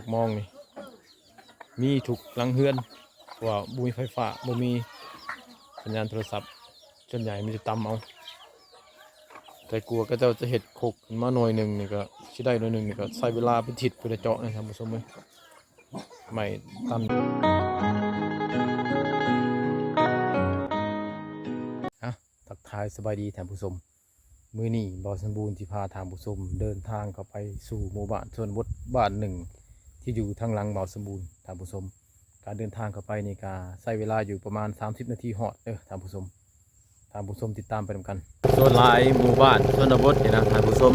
กมองนี่มีถูกหลังเฮือนว่าบุมีไฟฟ้าบุมีสัญญาณโทรศัพท์ส่วนใหญ่มีแต่ตำเอาแต่กลัวก็จะเห็ดโคกมาหน่อยหนึ่งนี่ก็ชิได้หน่อยหนึ่งนี่ก็ใช้เวลาเป็นทิศเพื่อเจาะนะครับผู้ชมเลยไม่ตำทักทายสบายดีท่านผู้ชมมื้อนี้บ่าวสมบูรณ์ที่พาท่านผู้ชมเดินทางเข้าไปสู่หมู่บ้านชนบทบ้านหนึ่งที่อยู่ทางหลังบ่าวสมบูรณ์ท่านผู้ชมการเดินทางเข้าไปนี่ก็ใช้เวลาอยู่ประมาณ30นาทีฮอดท่านผู้ชมติดตามไปด้วยกันส่วนหลายหมู่บ้านชนบทนี่นะท่านผู้ชม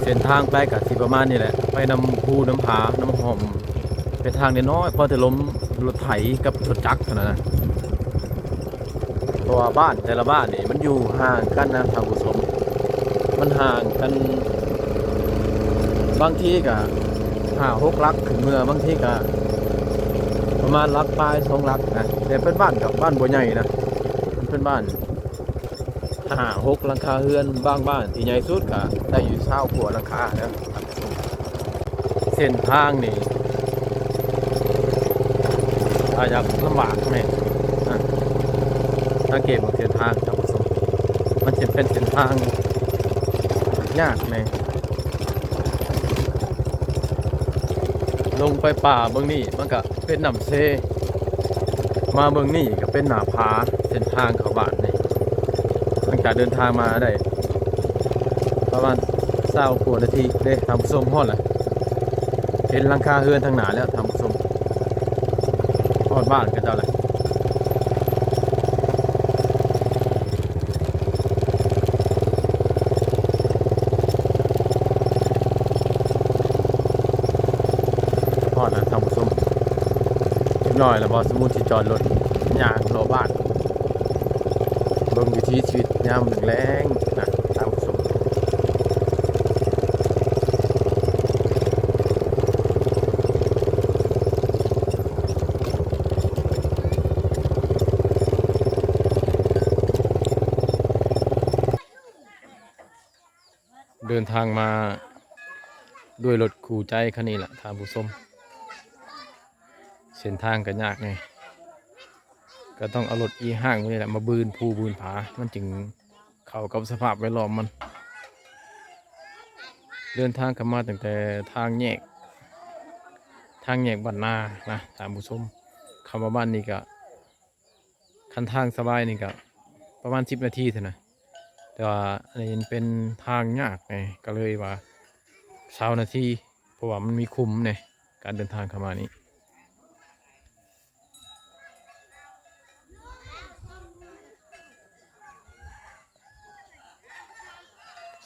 เส้นทางไปก็สิประมาณนี้แหละไปนำภูน้ำผาน้ำหอมเป็นทางน้อยพอจะล้มรถไถกับรถจักรเท่านั้นนะเพราะว่าบ้านแต่ละบ้านนี่มันอยู่ห่างกันนะท่านผู้ชมมันห่างกันบางทีก็5-6 ลักขึ้นเมื่อบางทีก็ประมาณลักปลาย2 ลักนะแต่เป็นบ้านกับบ้านบัวใหญ่นะเป็นบ้าน5-6 หลังคาเรือนบางบ้านที่ใหญ่สุดก็ได้อยู่20 กว่าหลังคานะเส้นทางนี่อาจจะลำบากไหมสังเกตของเส้นทางครับผู้ชมมันจะเป็นเส้นทางยากไหมลงไปป่าเบื้องนี้มันก็เป็นน้ำเซมาเบื้องนี้ก็เป็นหน้าผาเส้นทางเข้าบ้านนี่หลังจากเดินทางมาได้ประมาณ20 กว่านาทีได้ทำส้มฮอดแหละเห็นหลังคาเฮือนทางหนาแล้วทำส้มฮอดบ้านกันเจ้าแหละฮอดนะทำส้มน้อยแล้วพอสมมุติที่จอดรถยางรอบ้านเบิ่งวิถีชีวิตยามแล้งนะตามสมเดินทางมาด้วยรถคู่ใจคันนี้แหละท่านผู้ชมเส้นทางก็ยากไงก็ต้องเอารถห้างนี่แหละมาบืนภูบืนผามันจึงเข้ากับสภาพแวดล้อมมันเดินทางกันมาตั้งแต่ทางแยกบ้านนานะท่านผู้ชมคำว่าบ้านนี่ก็คันทางสบายนี่ก็ประมาณ10 นาทีเท่านั้นแต่ว่าอันนี้เป็นทางยากไงก็เลยว่า20 นาทีเพราะว่ามันมีคุ้มในการเดินทางเข้ามานี้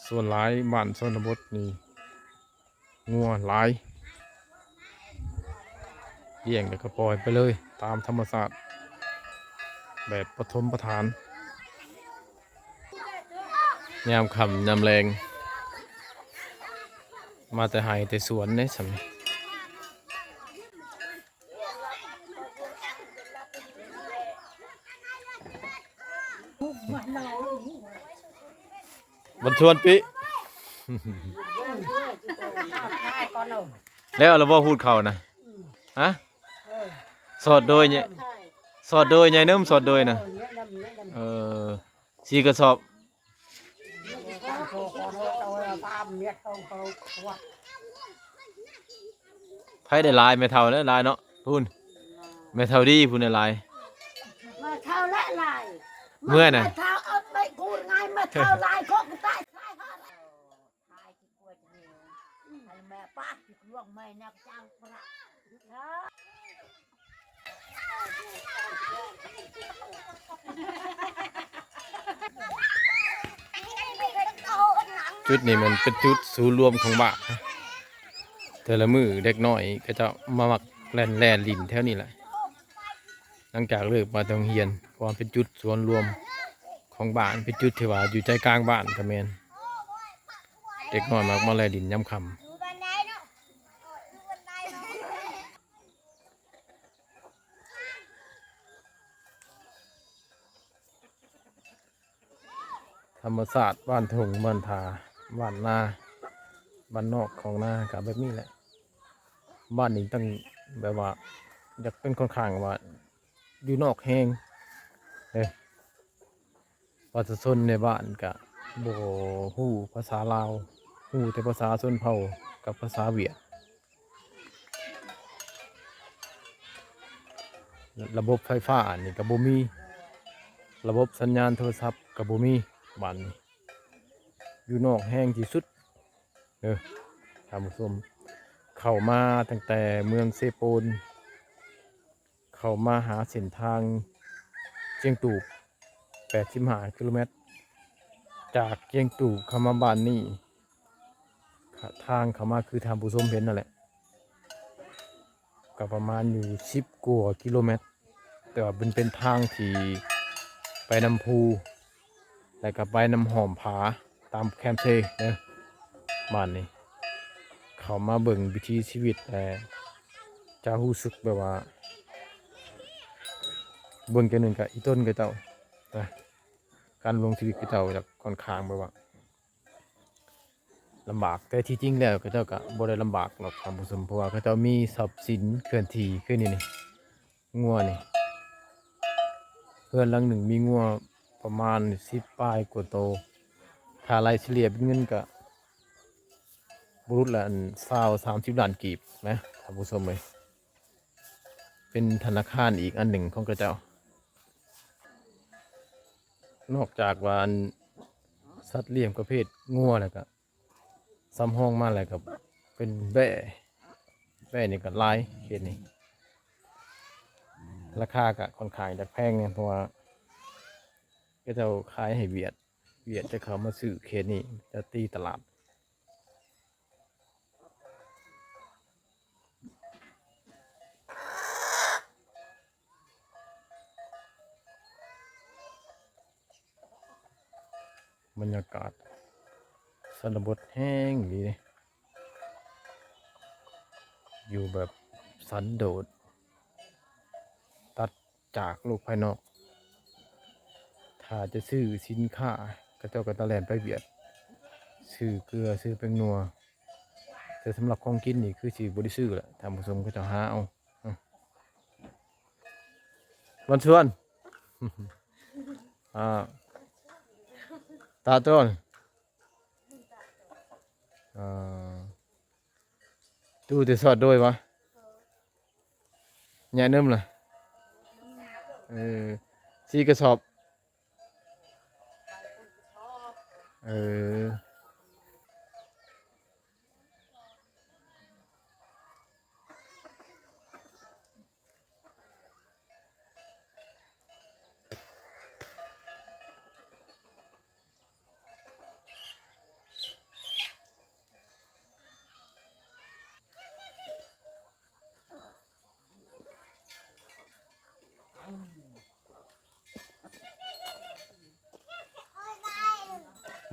ส่วนหลายบ้านชนบทนี่งัวหลายเลี้ยงแต่ก็ปล่อยไปเลยตามธรรมชาติแบบปฐมประทานยามค่ำยามแรงมาแต่ไห่แต่สวนเนี่ยสำบรรชวนปิแล้วเราบ่พูดเขานะฮะสอดโดยเนี่ยสอดโดยไงเนิ่มสอดโดยนะ4 กระสอบไผได้ลายไม่เท่าแล้วลายเนาะพูนไม่เท่าดีพูนได้ลายมาเท่าและลายเมื่อน่ะเท่าเอาไปกูไงมาเท่าลายก็กูตายตายฮะตายที่กลัวจะเหนียวไอ้แม่ป้าที่ล่วงไม่นักจ้างประจุดนี้มันเป็นจุดศูนย์รวมของบ้านแต่ละมือเด็กน้อยก็จะมามักแล่นลินแถวนี้แหละหลังจากเลิกมาต้องเฮียนความเป็นจุดส่วนรวมของบ้านเป็นจุดที่ว่าอยู่ใจกลางบ้านกระเมนเด็กน้อยมักมาแล่นลินย้ำคำธรรมศาสตร์บ้านถงบ้านทาบ้านนาบ้านนอกของนากับแบบนี้แหละ บ้านนี้ตั้งแบบว่าอยากเป็นค่อนข้างว่าอยู่นอกแห้งเลยประชาชนในบ้านก็บ่ฮู้ภาษาลาวฮู้แต่ภาษาชนเผ่ากับภาษาเวียดระบบไฟฟ้านี่ก็บ่มีระบบสัญญาณโทรศัพท์ก็บ่มีบ้านนี้อยู่นอกแห้งที่สุดเด้อท่านผู้ชมเข้ามาตั้งแต่เมืองเซโปนเข้ามาหาเส้นทางเจียงตูบ85 กิโลเมตรจากเจียงตูบเข้ามาบ้านนี้ทางเข้ามาคือทางผู้ชมเห็นนั่นแหละก็ประมาณอยู่10 กว่ากิโลเมตรแต่ว่าเป็นทางที่ไปนำพูแล้วก็ไปนำหอมผาตามแคมเซ่เด้อบ้านนี้เข้ามาเบิ่งวิถีชีวิตแต่จะรู้สึกแบบว่าเบิ่งกันหนึ่งกับอีต้นกับเจ้านะการลงชีวิตกับเจ้าจะค่อนข้างแบบว่าลำบากแต่ที่จริงแล้วก็เจ้าก็บ่ได้ลำบากหรอกท่านผู้ชมเพราะว่าเขาเจ้ามีทรัพย์สินเคลื่อนที่คือนี่งัวนี่เพื่อนหลังหนึ่งมีงัวประมาณ10 ปลายกว่าโตถ้ารายเฉลี่ยเป็นเงินก็บรุษละ30 ล้านกีบนะท่านผู้ชมเลยเป็นธนาคารอีกอันหนึ่งของกระเจ้านอกจากว่าอันสัตว์เลี้ยงประเภทงัวแล้วก็ซ้ำห้องมาแล้วก็เป็นแบ่นี่ก็หลายเขตนี้ราคาก็ค่อนข้างจะแพงเนี่ยเพราะว่าก็จะขายให้เวียดจะเข้ามาซื้อเขตนี้จะตีตลาดบรรยากาศสนบทแห้งดีเลยอยู่แบบสันโดษตัดจากโลกภายนอกถ้าจะซื้อสินค้าก็เจ้าก็ตะแลนไปเวียดซื้อเกลือซื้อแป้งนัวแต่สำหรับของกินนี่คือสิบ่ได้ซื้อแหละท่านผู้ชมก็จะหาเอาวันชวน อ่าตาต้นดูแต่สอดด้วยวะใหญ่เนิ่มเลยสี่กระสอบเออ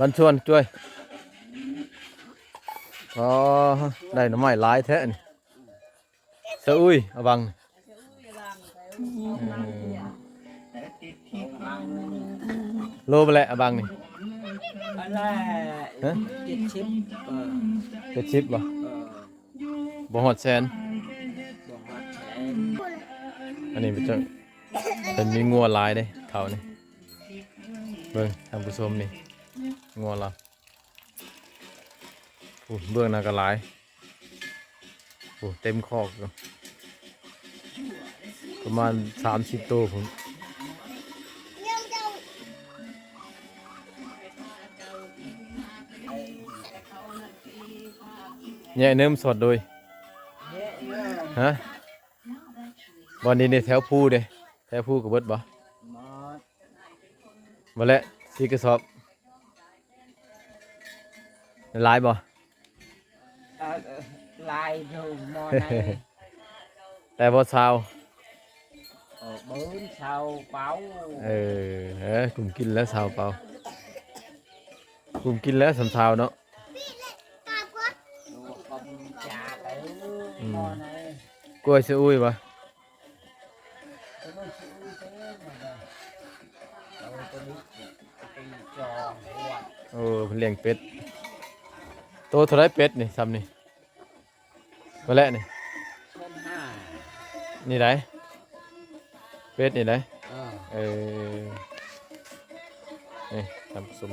วันชวนช่วยอ๋อได้หน่อไม้หลายแท้นี่สะอุ้ยเอาบังโลไปแหละเอาบังนี่ อะไร ฮะ 7070บ่บ่ฮอดแสน บ่ฮอดแสน อันนี้เป็นจังเป็นมีงัวหลายเด้เท่านี่เบิ่งท่านผู้ชมนี่งัวเราโอ้เบื้องหน้าก็หลายโอ้เต็มคอกอยู่ประมาณ30 ตัวผมแย่เนิ่มสดโดยฮะวันนี้ในแถวภูเด้แถวภูกับเบิดบ่ หมด มาแล้วสี่กระสอบหลายบ่ ลายดูหมอไหน แต่บ่ซาว bướm sau báo กลุ่มกินแล้วซาวเปล่า กลุ่มกินแล้วสำซาวเนาะ con trà tử mò này กล้วยซื้ออุ้ยบ่ tôi nói chữ thế mà tôi biết cái trò hoài เพิ่นเลี้ยงเป็ดโตเท่าไรเป็ดนี่ซ้ำนี่มาแล้วนี่ นี่ได้เป็ดนี่ได้ เออ เออนี่ท่านผู้ชม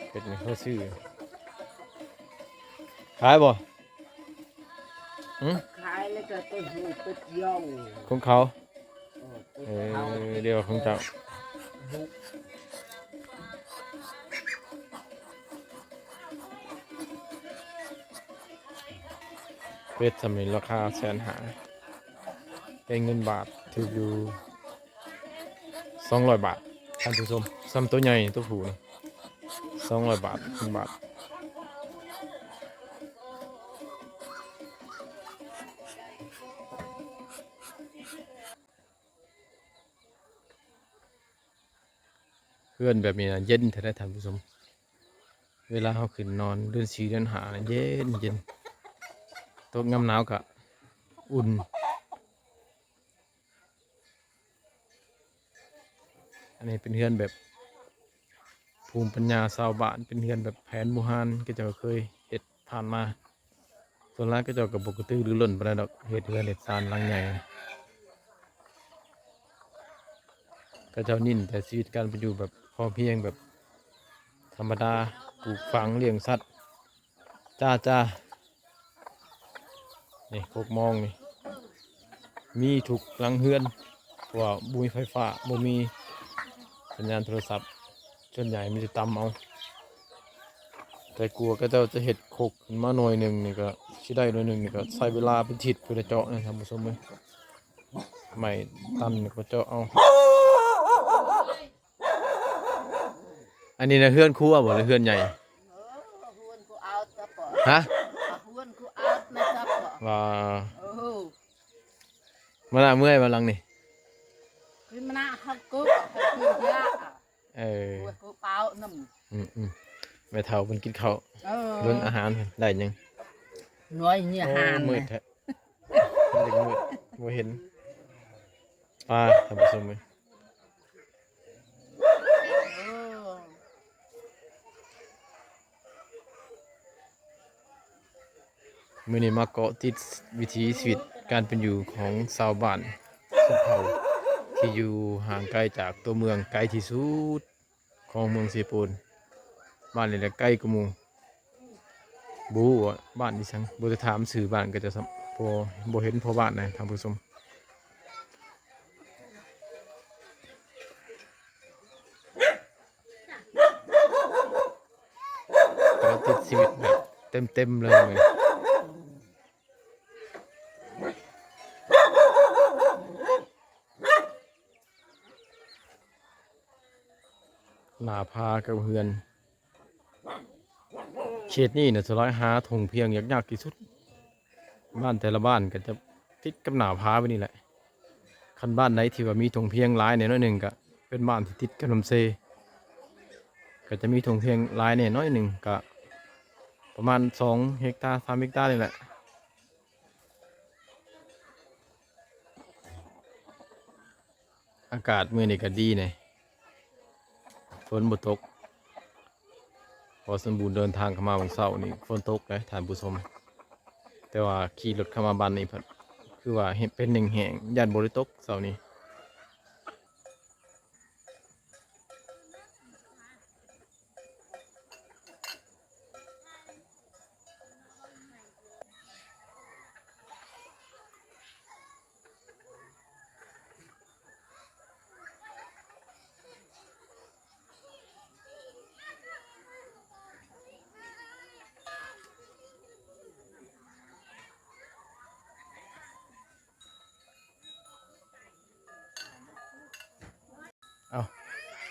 เป็ดนี่เขาซื้อขายบ่หืม ขายแล้วก็ต้นหูเป็ดย่อง ของเขา เป็ด เอ เขา อเดี๋ยวของเจ้า บุก เป็ดสำเร็จราคา150,000เป็นเงินบาทถืออยู่200 บาทท่านผู้ชมซ้ำตัวใหญ่ตัวผู้นะ200 บาท1 บาทเพื่อนแบบนี้นะเย็นแท้ๆท่านผู้ชมเวลาเขาขึ้นนอนเดือน4เดือน5นะเย็นเย็นตกยามหนาวก็อุ่นอันนี้เป็นเฮือนแบบภูมิปัญญาชาวบ้านเป็นเฮือนแบบแผนโบราณก็จะเคยเฮ็ดผ่านมาส่วนหลายก็จะกับบกระตือรือร้นปานใดดอกเฮ็ดเฮือนเฮ็ดศาลหลังใหญ่ก็เจ้านิ่นแต่ชีวิตการเป็นอยู่แบบพอเพียงแบบธรรมดาปลูกฝังเลี้ยงสัตว์จ้านี่พวกมองนี่มีทุกหลังเฮือนเพราะว่าบุมีไฟฟ้าบ่มีสัญญาณโทรศัพท์ส่วนใหญ่มีแต่ตำเอาแต่กลัวก็เจ้าจะเห็ดโคกขึ้นมาหน่อยหนึ่งนี่ก็ชิได้หน่อยหนึ่งนี่ก็ใช้เวลาเป็นทิศเพื่อจะเจาะนะท่านผู้ชมเลยไม่ตันนี่ก็เจาะเอาอันนี้นะเฮือนครัวบ่หรือเฮือนใหญ่ Hươn của ao ta bỏ ฮะ hươn của ao ta ta bỏ ว่า ừ มาละเมื่อยมาลังนี่ cái mà na học cướp học cướp giá เออ của cô bao nằm แม่เฒ่าเพิ่นกินข้าวเบิ่งอาหารเพิ่นได้หยัง nói như โอ้ hàn มืด này แท้เด็กมืดบ่เห็นป้าท่านผู้ชมเลย ừ. มื้อนี้มาเกาะติดวิถีชีวิตการเป็นอยู่ของชาวบ้านชนเผ่าที่อยู่ห่างไกลจากตัวเมืองไกลที่สุดของเมืองเซปูนบ้านนี่แหละใกล้กว่าหมู่บูว่าบ้านดิฉันบ่ได้ถามชื่อบ้านก็จะบ่เห็นพอบ้านนะท่านผู้ชมเกาะติดชีวิตแบบเต็มๆเลย หน้าพากับเฮือนเขตนี้เนี่ยสลายหาถงเพียงยากที่สุดบ้านแต่ละบ้านก็จะติดกับหน้าพาไปนี่แหละคันบ้านไหนที่ว่ามีถงเพียงหลายเนี่ยน้อยหนึ่งก็เป็นบ้านที่ติดกับลำเซก็จะมีถงเพียงหลายเนี่ยน้อยหนึ่งก็ประมาณ2 เฮกตาร์ 3 เฮกตาร์นี่แหละอากาศมื้อนี้ก็ดีเนี่ยฝนบ่ตกพอสมบูรณ์เดินทางเข้ามาวันเสาร์นี่ฝนตกเลยท่านผู้ชมแต่ว่าขี่รถเข้ามาบ้านนี่เพิ่นคือว่าเห็นเป็นหนึ่งแห่งย่านบ่ได้ตกเสาร์นี้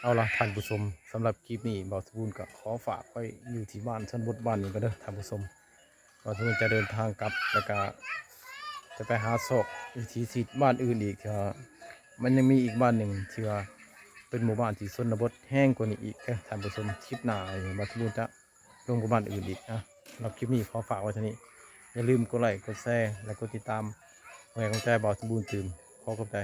เอาล่ะท่านผู้ชมสำหรับคลิปนี้บ่าวสมบูรณ์ก็ขอฝากไว้อยู่ที่บ้านชนบทบ้านนี้ก็เด้อท่านผู้ชมบ่าวสมบูรณ์จะเดินทางกลับแล้วก็จะไปหาซอกวิถีชีวิตบ้านอื่นอีกมันยังมีอีกบ้านหนึ่งที่ว่าเป็นหมู่บ้านที่ชนบทแห้งกว่านี้อีกท่านผู้ชมคลิปหน้าบ่าวสมบูรณ์จะลงกับบ้านอื่นอีกสำหรับคลิปนี้ขอฝากไว้เท่านี้อย่าลืมกดไลค์กดแชร์และกดติดตามไว้กำลังใจบ่าวสมบูรณ์ตื่นขอขอบใจ